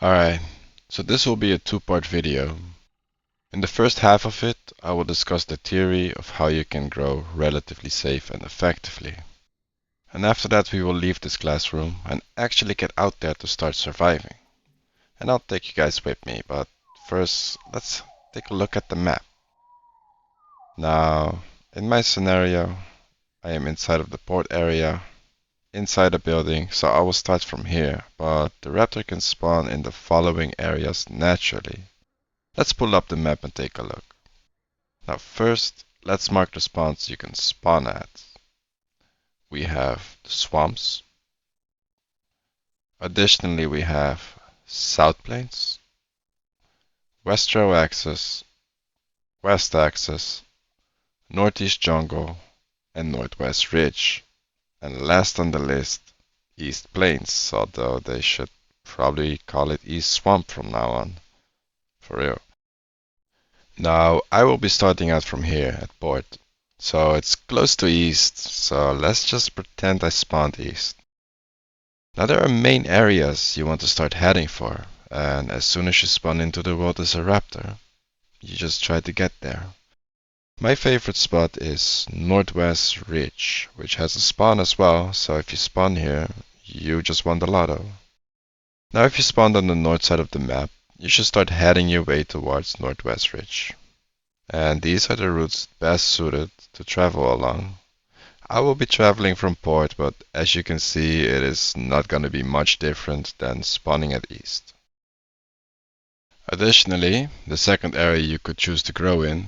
Alright, so this will be a two-part video. In the first half of it, I will discuss the theory of how you can grow relatively safe and effectively. And after that we will leave this classroom and actually get out there to start surviving. And I'll take you guys with me, but first let's take a look at the map. Now, in my scenario, I am inside of the port area, inside a building, so I will start from here, but the raptor can spawn in the following areas naturally. Let's pull up the map and take a look. Now first, let's mark the spawns you can spawn at. We have the swamps. Additionally, we have South Plains, Westro Axis, West Axis, Northeast Jungle, and Northwest Ridge. And last on the list, East Plains, although they should probably call it East Swamp from now on. For real. Now, I will be starting out from here at port. So it's close to east, so let's just pretend I spawned east. Now there are main areas you want to start heading for, and as soon as you spawn into the world as a raptor, you just try to get there. My favorite spot is Northwest Ridge, which has a spawn as well, so if you spawn here, you just won the lotto. Now if you spawned on the north side of the map, you should start heading your way towards Northwest Ridge. And these are the routes best suited to travel along. I will be traveling from port, but as you can see, it is not going to be much different than spawning at east. Additionally, the second area you could choose to grow in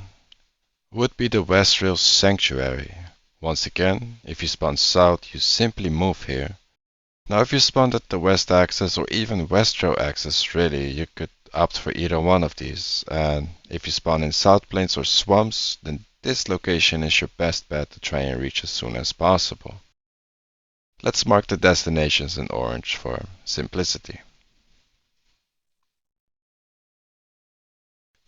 would be the West Rail Sanctuary. Once again, if you spawn south, you simply move here. Now if you spawned at the west axis or even Westro axis, really, you could opt for either one of these, and if you spawn in South Plains or swamps, then this location is your best bet to try and reach as soon as possible. Let's mark the destinations in orange for simplicity.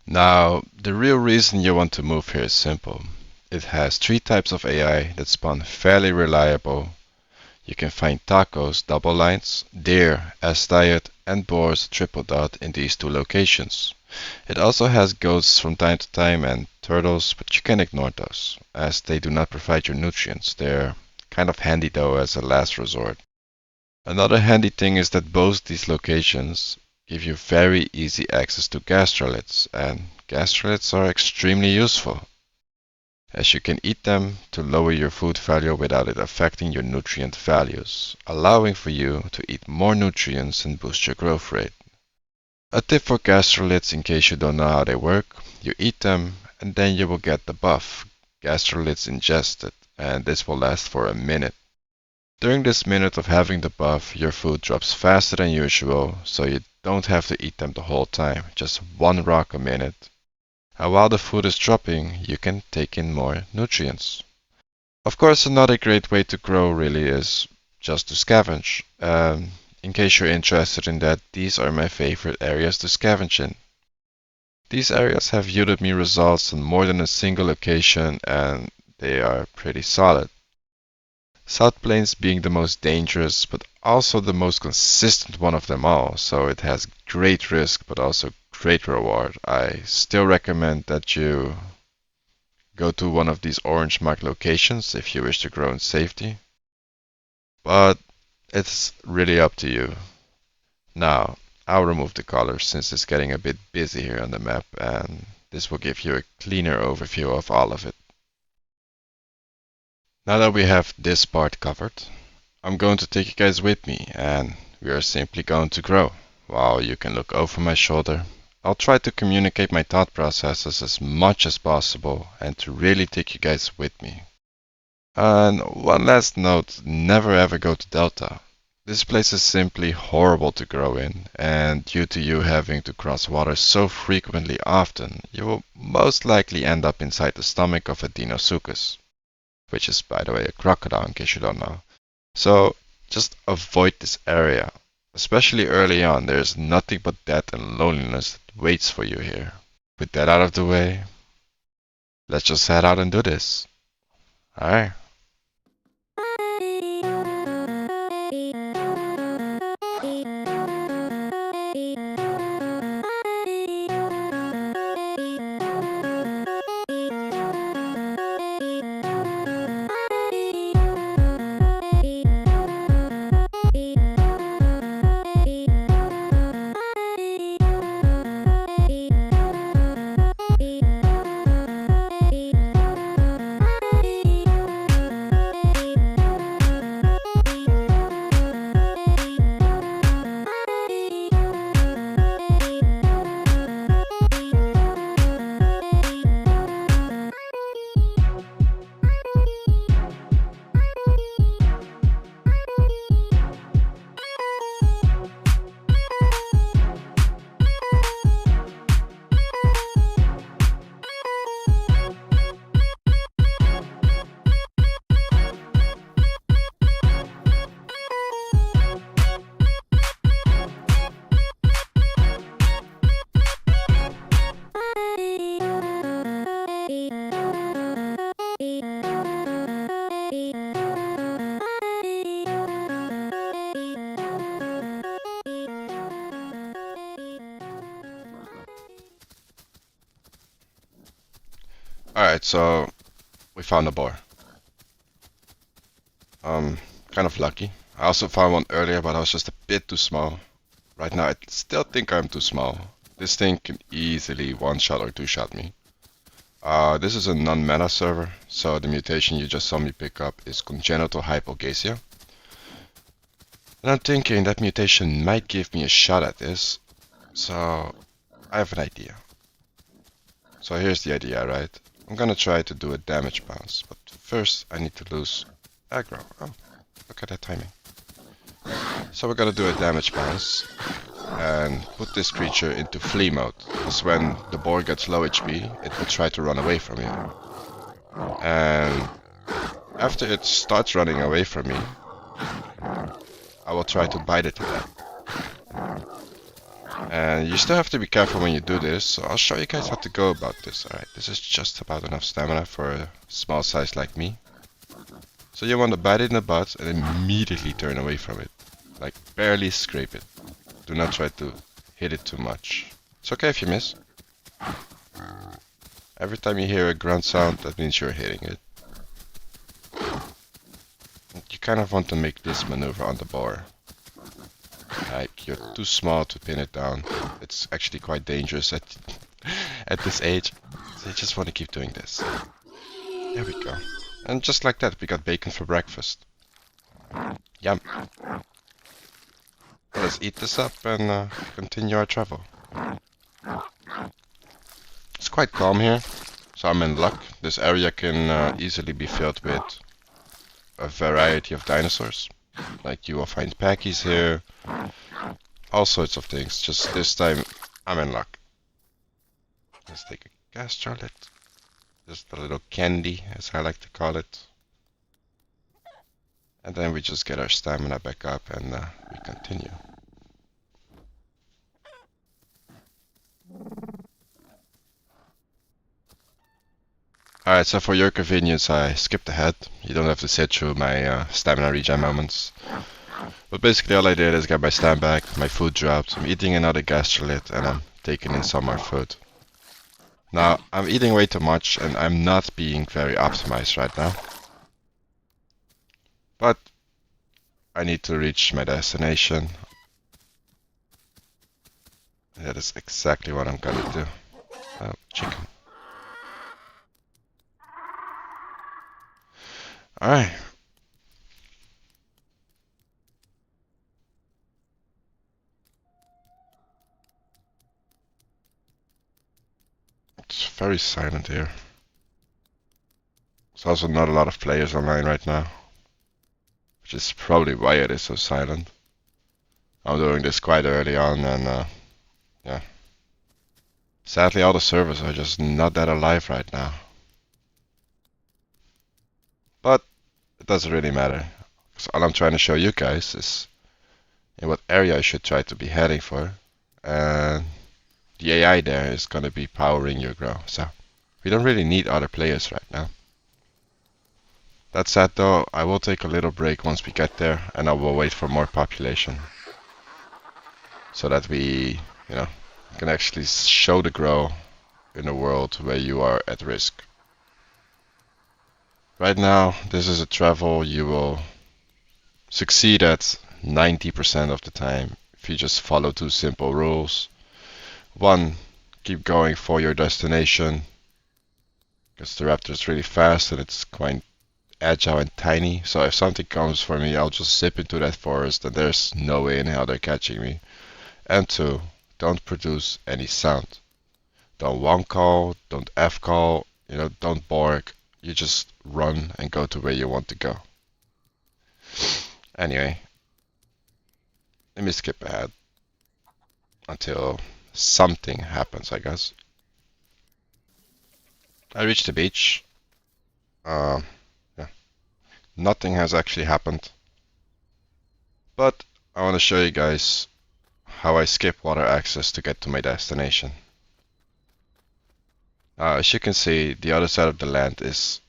Now, the real reason you want to move here is simple. It has 3 types of AI that spawn fairly reliable. You can find tacos, double lines, deer, S-diet, and boars, triple dot in these 2 locations. It also has ghosts from time to time and turtles, but you can ignore those, as they do not provide your nutrients. They're kind of handy though as a last resort. Another handy thing is that both these locations give you very easy access to gastroliths, and gastroliths are extremely useful, as you can eat them to lower your food value without it affecting your nutrient values, allowing for you to eat more nutrients and boost your growth rate. A tip for gastroliths in case you don't know how they work: you eat them and then you will get the buff, gastroliths ingested, and this will last for a minute. During this minute of having the buff, your food drops faster than usual, so you don't have to eat them the whole time, just 1 rock a minute. And while the food is dropping, you can take in more nutrients. Of course, another great way to grow really is just to scavenge. In case you're interested in that, these are my favorite areas to scavenge in. These areas have yielded me results on more than a single occasion, and they are pretty solid. South Plains being the most dangerous, but also the most consistent one of them all, so it has great risk but also great reward. I still recommend that you go to one of these orange marked locations if you wish to grow in safety, but it's really up to you. Now, I'll remove the colors since it's getting a bit busy here on the map, and this will give you a cleaner overview of all of it. Now that we have this part covered, I'm going to take you guys with me, and we are simply going to grow. While you can look over my shoulder, I'll try to communicate my thought processes as much as possible and to really take you guys with me. And one last note, never ever go to Delta. This place is simply horrible to grow in, and due to you having to cross water so frequently often, you will most likely end up inside the stomach of a Deinosuchus, which is, by the way, a crocodile in case you don't know. So just avoid this area. Especially early on, there's nothing but death and loneliness that waits for you here. With that out of the way, let's just head out and do this. Alright. Alright, so we found a boar. Kind of lucky. I also found one earlier, but I was just a bit too small. Right now, I still think I'm too small. This thing can easily one-shot or two-shot me. This is a non-meta server, so the mutation you just saw me pick up is congenital hypogasia. And I'm thinking that mutation might give me a shot at this, so I have an idea. So here's the idea, right? I'm gonna try to do a damage bounce, but first I need to lose aggro. Oh, look at that timing. So we're gonna do a damage bounce and put this creature into flee mode, because when the boar gets low HP, it will try to run away from you. And after it starts running away from me, I will try to bite it to death. And you still have to be careful when you do this, so I'll show you guys how to go about this. Alright, this is just about enough stamina for a small size like me. So you want to bite it in the butt and immediately turn away from it. Like, barely scrape it. Do not try to hit it too much. It's okay if you miss. Every time you hear a grunt sound, that means you're hitting it. You kind of want to make this maneuver on the boar. Like, you're too small to pin it down. It's actually quite dangerous at this age. So you just want to keep doing this. There we go. And just like that, we got bacon for breakfast. Yum. Let's eat this up and continue our travel. It's quite calm here, so I'm in luck. This area can easily be filled with a variety of dinosaurs. Like, you will find packies here, all sorts of things. Just this time, I'm in luck. Let's take a gastrolet. Just a little candy, as I like to call it. And then we just get our stamina back up and we continue. Alright, so for your convenience, I skipped ahead. You don't have to sit through my stamina regen moments. But basically all I did is get my stam back, my food dropped, I'm eating another gastrolit, and I'm taking in some more food. Now, I'm eating way too much, and I'm not being very optimized right now. But I need to reach my destination. And that is exactly what I'm gonna do. Oh, chicken. Alright. It's very silent here. There's also not a lot of players online right now, which is probably why it is so silent. I'm doing this quite early on, and yeah. Sadly, all the servers are just not that alive right now. But it doesn't really matter, because all I'm trying to show you guys is in what area I should try to be heading for, and the AI there is going to be powering your grow, so we don't really need other players right now. That said though, I will take a little break once we get there, and I will wait for more population. So that we, can actually show the grow in a world where you are at risk. Right now, this is a travel you will succeed at 90% of the time if you just follow two simple rules. One, keep going for your destination, because the raptor is really fast and it's quite agile and tiny, so if something comes for me, I'll just zip into that forest and there's no way in hell they're catching me. And two, don't produce any sound. Don't one call, don't F call, don't bark. You just run and go to where you want to go. Anyway, let me skip ahead until something happens, I guess. I reached the beach. Yeah. Nothing has actually happened. But I want to show you guys how I skip water access to get to my destination. As you can see, the other side of the land is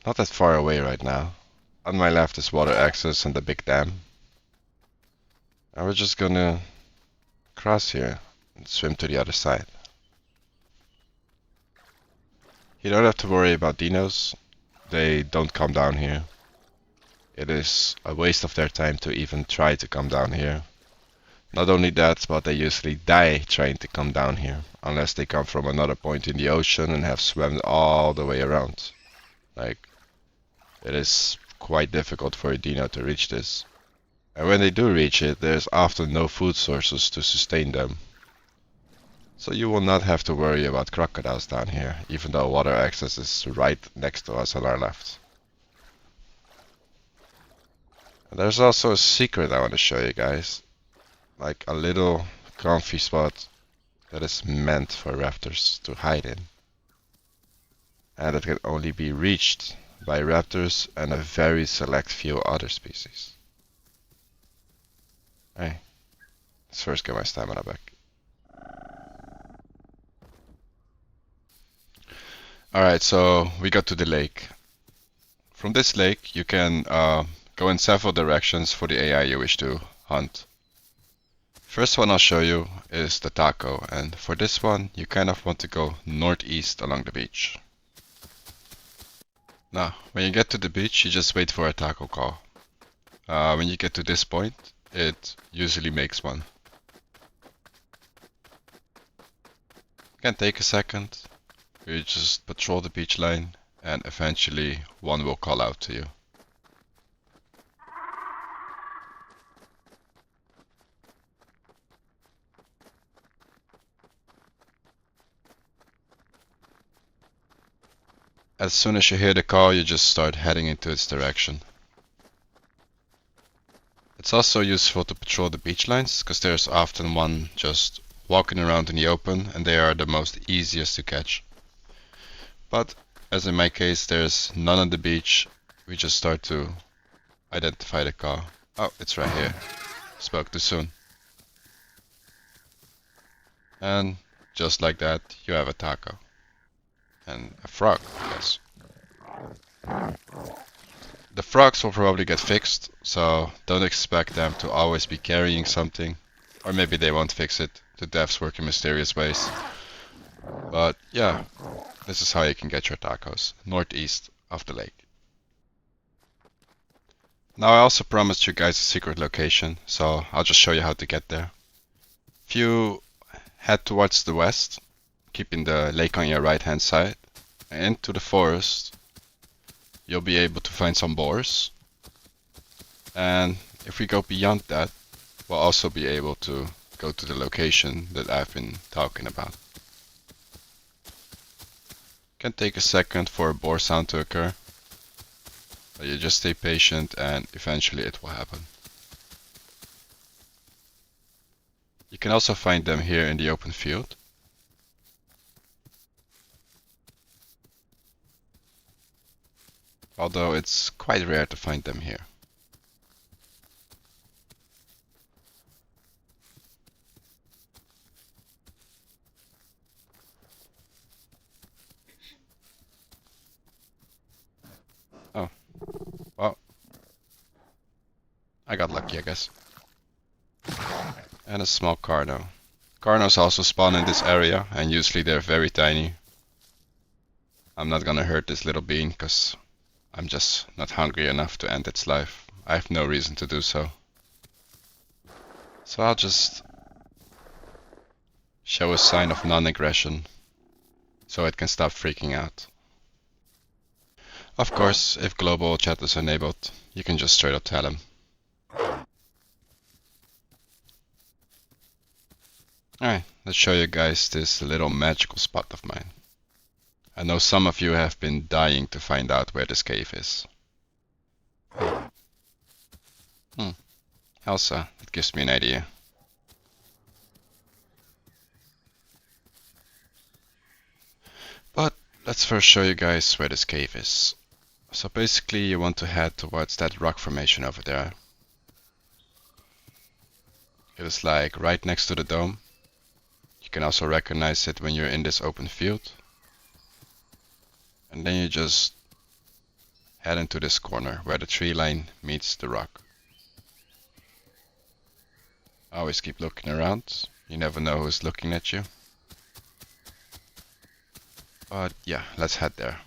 not that far away right now. On my left is water access and the big dam. And we're just gonna cross here and swim to the other side. You don't have to worry about dinos. They don't come down here. It is a waste of their time to even try to come down here. Not only that, but they usually die trying to come down here, unless they come from another point in the ocean and have swam all the way around. Like, it is quite difficult for a dino to reach this. And when they do reach it, there's often no food sources to sustain them. So you will not have to worry about crocodiles down here, even though water access is right next to us on our left. And there's also a secret I want to show you guys. Like a little comfy spot that is meant for raptors to hide in. And it can only be reached by raptors and a very select few other species. Hey, let's first get my stamina back. Alright, so we got to the lake. From this lake you can go in several directions for the AI you wish to hunt. First one I'll show you is the taco, and for this one you kind of want to go northeast along the beach. Now, when you get to the beach you just wait for a taco call. When you get to this point, it usually makes one. Can take a second. You just patrol the beach line and eventually one will call out to you. As soon as you hear the call, you just start heading into its direction. It's also useful to patrol the beach lines, because there's often one just walking around in the open and they are the most easiest to catch. But as in my case, there's none on the beach, we just start to identify the call. Oh, it's right here. Spoke too soon. And just like that, you have a taco. And a frog, yes. The frogs will probably get fixed, so don't expect them to always be carrying something. Or maybe they won't fix it. The devs work in mysterious ways. But yeah, this is how you can get your tacos, northeast of the lake. Now I also promised you guys a secret location, so I'll just show you how to get there. If you head towards the west, keeping the lake on your right hand side, and into the forest, you'll be able to find some boars. And if we go beyond that, we'll also be able to go to the location that I've been talking about. Can take a second for a boar sound to occur, but you just stay patient and eventually it will happen. You can also find them here in the open field. Although it's quite rare to find them here. Oh, well, I got lucky, I guess. And a small carno. Carnos also spawn in this area, and usually they're very tiny. I'm not gonna hurt this little bean, because I'm just not hungry enough to end its life. I have no reason to do so. So I'll just show a sign of non-aggression, so it can stop freaking out. Of course, if global chat is enabled, you can just straight up tell him. Alright, let's show you guys this little magical spot of mine. I know some of you have been dying to find out where this cave is. Elsa, that gives me an idea. But let's first show you guys where this cave is. So basically you want to head towards that rock formation over there. It is like right next to the dome. You can also recognize it when you're in this open field. And then you just head into this corner where the tree line meets the rock. Always keep looking around. You never know who's looking at you. But yeah, let's head there.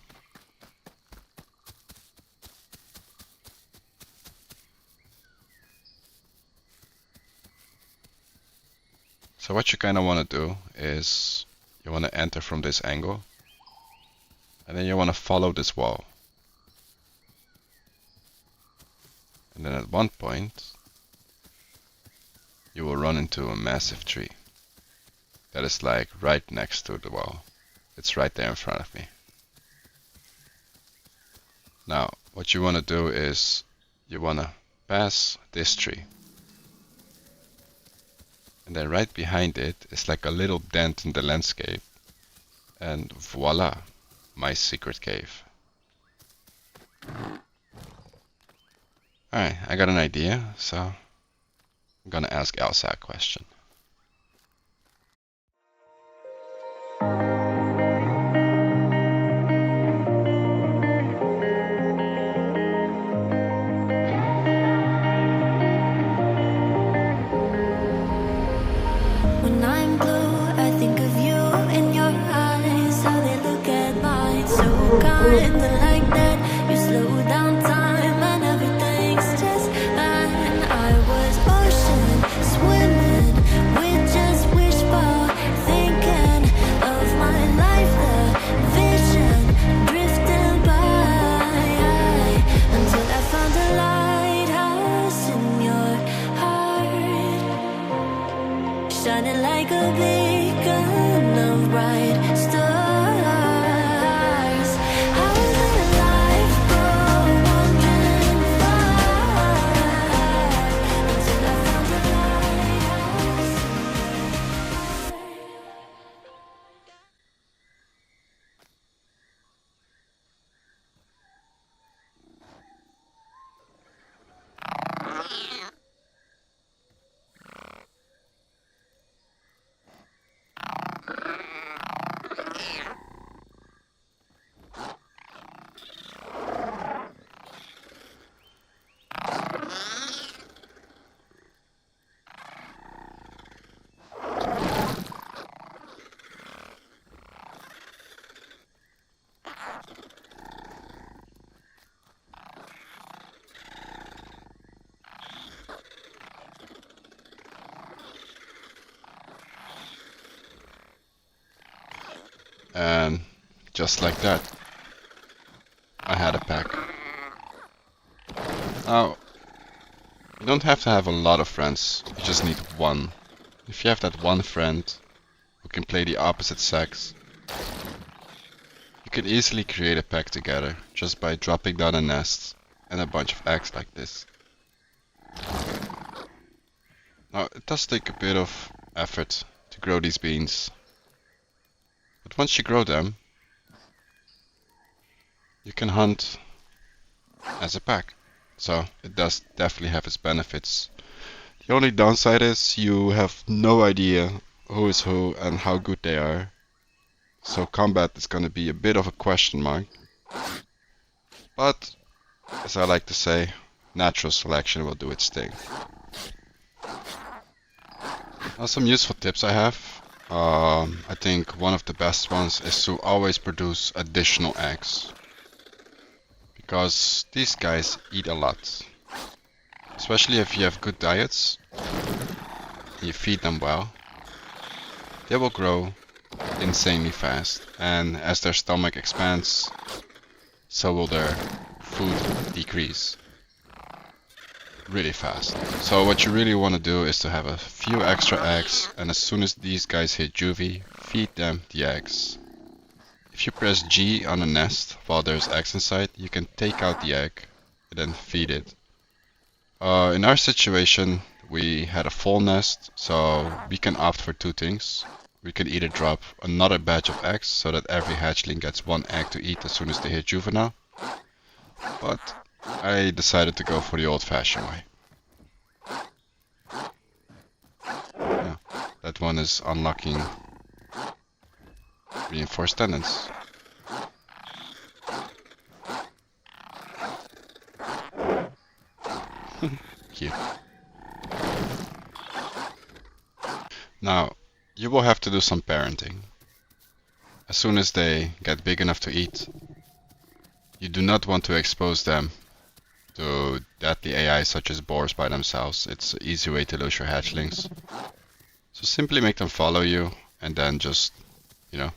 So what you kind of want to do is you want to enter from this angle, and then you want to follow this wall. And then at one point, you will run into a massive tree that is like right next to the wall. It's right there in front of me. Now, what you want to do is you want to pass this tree. And then right behind it is like a little dent in the landscape. And voila, my secret cave. Alright, I got an idea, so I'm gonna ask Elsa a question. When I'm blue, I think of you in your eyes, how they look at mine, so kinda like that. You slow down time and everything's just fine. I was ocean swimming with just wishful thinking of my life, the vision drifting by, until I found a lighthouse in your heart, shining like a beacon of bright stars. How did life go wandering far, until I found a lighthouse in your heart. And just like that, I had a pack. Now, you don't have to have a lot of friends, you just need one. If you have that one friend who can play the opposite sex, you can easily create a pack together just by dropping down a nest and a bunch of eggs like this. Now, it does take a bit of effort to grow these beans, but once you grow them, you can hunt as a pack. So it does definitely have its benefits. The only downside is you have no idea who is who and how good they are. So combat is going to be a bit of a question mark. But, as I like to say, natural selection will do its thing. Now, some useful tips I have. I think one of the best ones is to always produce additional eggs, because these guys eat a lot. Especially if you have good diets, you feed them well, they will grow insanely fast, and as their stomach expands, so will their food decrease really fast. So what you really want to do is to have a few extra eggs, and as soon as these guys hit juvie, feed them the eggs. If you press G on a nest while there's eggs inside, you can take out the egg and then feed it. In our situation, we had a full nest, so we can opt for two things. We can either drop another batch of eggs so that every hatchling gets one egg to eat as soon as they hit juvenile, but I decided to go for the old-fashioned way. Yeah, that one is unlocking reinforced tendons. Cute. Now, you will have to do some parenting. As soon as they get big enough to eat, you do not want to expose them to deadly AI such as boars by themselves. It's an easy way to lose your hatchlings. So simply make them follow you and then just, you know,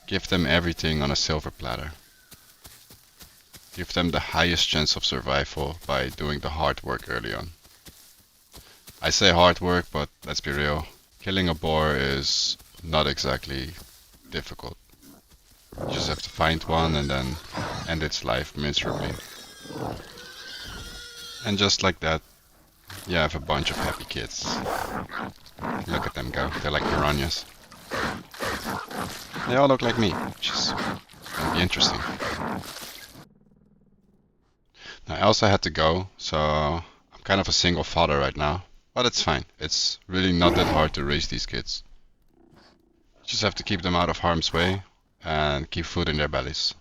give them everything on a silver platter. Give them the highest chance of survival by doing the hard work early on. I say hard work, but let's be real. Killing a boar is not exactly difficult. You just have to find one and then end its life miserably. And just like that, you have a bunch of happy kids. Look at them go, they're like piranhas. They all look like me, which is gonna be interesting. Now I also had to go, so I'm kind of a single father right now. But it's fine, it's really not that hard to raise these kids. You just have to keep them out of harm's way and keep food in their bellies.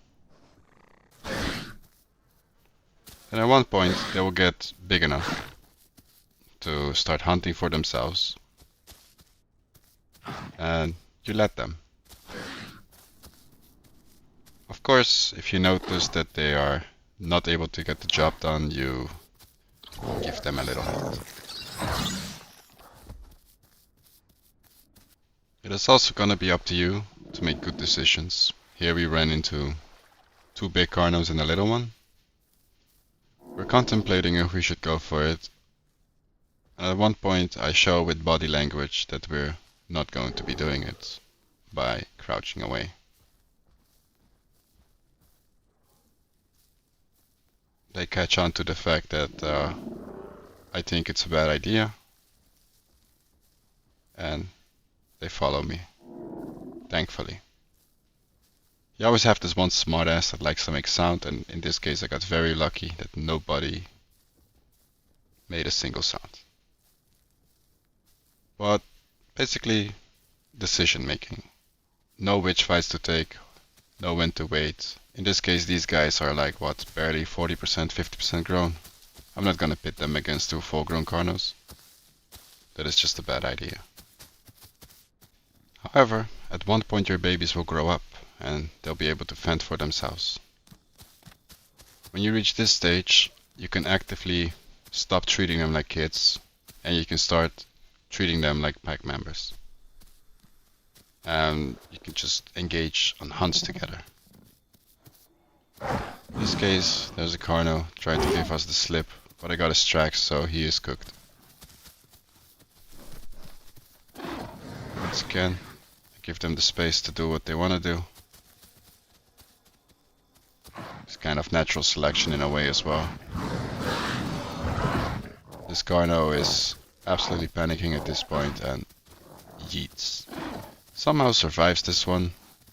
And at one point they will get big enough to start hunting for themselves. And you let them. Of course, if you notice that they are not able to get the job done, you give them a little hint. It is also gonna be up to you to make good decisions. Here we ran into two big carnos and a little one. We're contemplating if we should go for it. And at one point I show with body language that we're not going to be doing it by crouching away. They catch on to the fact that I think it's a bad idea, and they follow me, thankfully. You always have this one smartass that likes to make sound, and in this case I got very lucky that nobody made a single sound. But basically, decision making. Know which fights to take, know when to wait. In this case these guys are like what, barely 40%, 50% grown. I'm not gonna pit them against two full grown carnos. That is just a bad idea. However, at one point your babies will grow up and they'll be able to fend for themselves. When you reach this stage, you can actively stop treating them like kids and you can start treating them like pack members. And you can just engage on hunts together. In this case, there's a carno trying to give us the slip, but I got his tracks, so he is cooked. Once again, I give them the space to do what they want to do. It's kind of natural selection in a way as well. This carno is absolutely panicking at this point and yeets. Somehow survives this one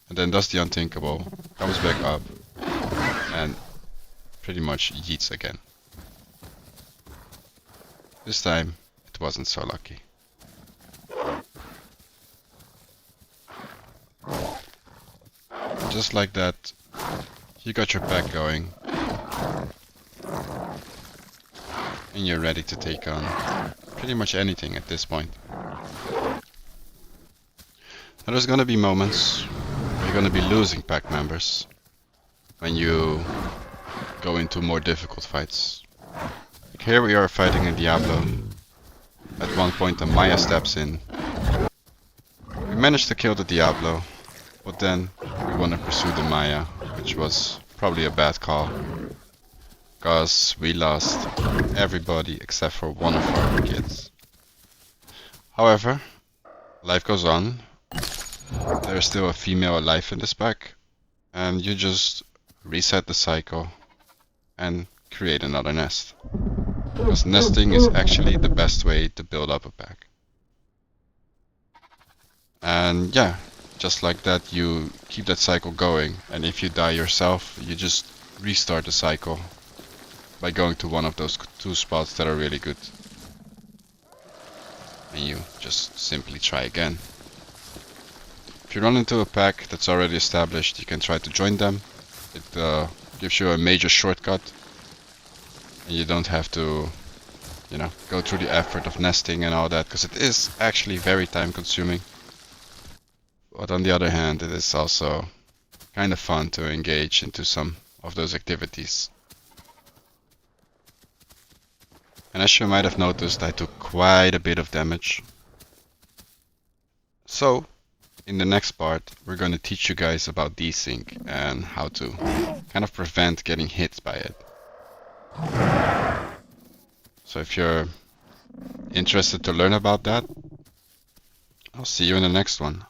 and then does the unthinkable, comes back up and pretty much yeets again. This time it wasn't so lucky. Just like that, you got your pack going and you're ready to take on pretty much anything at this point. Now there's gonna be moments where you're gonna be losing pack members when you go into more difficult fights. Like here we are fighting a Diablo. At one point the Maya steps in. We managed to kill the Diablo, but then we want to pursue the Maya, which was probably a bad call. Cause we lost everybody except for one of our kids. However, life goes on. There's still a female alive in this pack, and you just reset the cycle and create another nest. Because nesting is actually the best way to build up a pack. And yeah, just like that you keep that cycle going, and if you die yourself, you just restart the cycle by going to one of those two spots that are really good. And you just simply try again. If you run into a pack that's already established, you can try to join them. It gives you a major shortcut and you don't have to, you know, go through the effort of nesting and all that, because it is actually very time consuming. But on the other hand, it is also kind of fun to engage into some of those activities. And as you might have noticed, I took quite a bit of damage. So, in the next part, we're going to teach you guys about desync and how to kind of prevent getting hit by it. So if you're interested to learn about that, I'll see you in the next one.